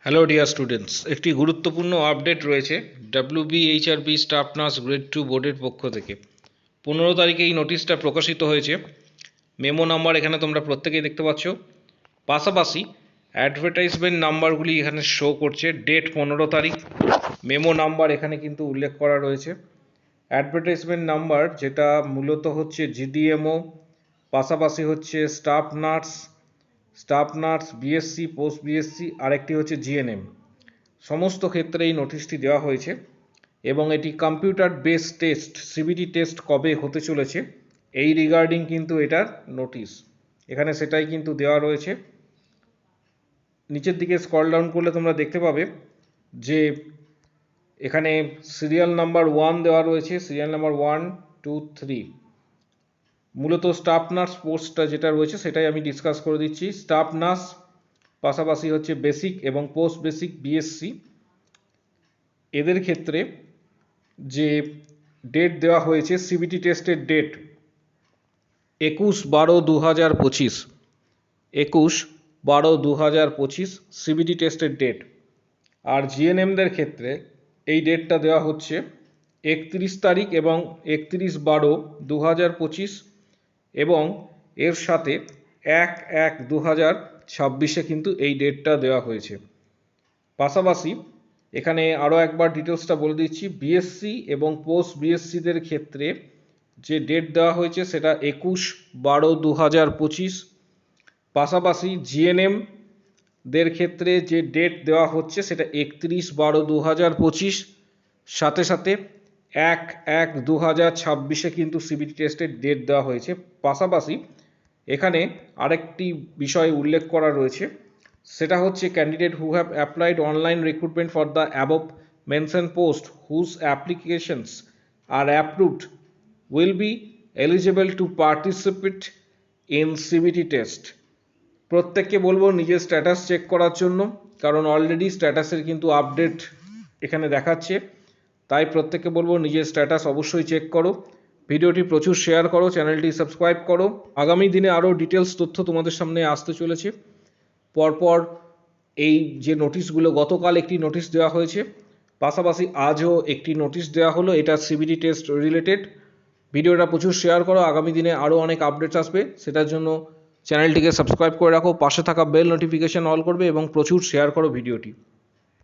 Hello dear students, একটি গুরুত্বপূর্ণ update রয়েছে WBHRB স্টাফ নার্স গ্রেড 2 বোর্ডের পক্ষ থেকে। 15 তারিখে এই নোটিশটা প্রকাশিত হয়েছে। মেমো নাম্বার এখানে তোমরা প্রত্যেকেই দেখতে পাচ্ছ। পাশাপাশি অ্যাডভার্টাইজমেন্ট নাম্বারগুলি এখানে শো করছে। ডেট 15 তারিখ, মেমো নাম্বার এখানে কিন্তু উল্লেখ করা রয়েছে। অ্যাডভার্টাইজমেন্ট নাম্বার যেটা মূলত হচ্ছে GDMO, পাশাপাশি হচ্ছে staff nurse BSc, post BSc, আরেকটি হচ্ছে GNM। সমস্ত ক্ষেত্রে এই নোটিশটি দেওয়া হয়েছে এবং এটি computer based test CBT test কবে হতে চলেছে এই রিগার্ডিং কিন্তু এটার নোটিশ এখানে সেটাই কিন্তু দেওয়া রয়েছে। নিচের দিকে স্ক্রল ডাউন করলে তোমরা দেখতে পাবে যে এখানে সিরিয়াল নাম্বার 1 দেওয়া রয়েছে, সিরিয়াল নাম্বার 1, 2, 3। মূলত স্টাফ নার্স পোস্টটা যেটা রয়েছে সেটাই আমি ডিসকাস করে দিচ্ছি। স্টাফ নার্স পাশাপাশি হচ্ছে বেসিক এবং পোস্ট বেসিক BSc, এদের ক্ষেত্রে যে ডেট দেওয়া হয়েছে CBT টেস্টের ডেট 21/12/2025, 21/12/2025 CBT টেস্টের ডেট। আর GNMদের ক্ষেত্রে এই ডেটটা দেওয়া হচ্ছে 31 তারিখ এবং 31/12/2025 এবং এর সাথে 1/1/2026 কিন্তু এই ডেটটা দেওয়া হয়েছে। পাশাপাশি এখানে আরও একবার ডিটেলসটা বলে দিচ্ছি। BSc এবং পোস্ট BScদের ক্ষেত্রে যে ডেট দেওয়া হয়েছে সেটা 21/12/2025। পাশাপাশি GNMদের ক্ষেত্রে যে ডেট দেওয়া হচ্ছে সেটা 31/12/2025, সাথে সাথে 1/1/2026 কিন্তু CBT টেস্টের ডেট দেওয়া হয়েছে। পাশাপাশি এখানে আরেকটি বিষয় উল্লেখ করা রয়েছে, সেটা হচ্ছে candidate who have applied online recruitment for the above mention post whose applications are approved will be eligible to participate in CBT test. প্রত্যেককে বলবো নিজের স্ট্যাটাস চেক করার জন্য, কারণ অলরেডি স্ট্যাটাসের কিন্তু আপডেট এখানে দেখাচ্ছে। তাই প্রত্যেককে বলবো নিজের স্ট্যাটাস অবশ্যই চেক করো, ভিডিওটি প্রচুর শেয়ার করো, চ্যানেলটি সাবস্ক্রাইব করো। আগামী দিনে আরও ডিটেলস তথ্য তোমাদের সামনে আসতে চলেছে। পরপর এই যে নোটিশগুলো, গতকাল একটি নোটিশ দেওয়া হয়েছে, পাশাপাশি আজও একটি নোটিশ দেওয়া হলো, এটা CBT টেস্ট রিলেটেড। ভিডিওটা প্রচুর শেয়ার করো, আগামী দিনে আরও অনেক আপডেটস আসবে, সেটার জন্য চ্যানেলটিকে সাবস্ক্রাইব করে রাখো, পাশে থাকা বেল নোটিফিকেশন অল করবে এবং প্রচুর শেয়ার করো ভিডিওটি।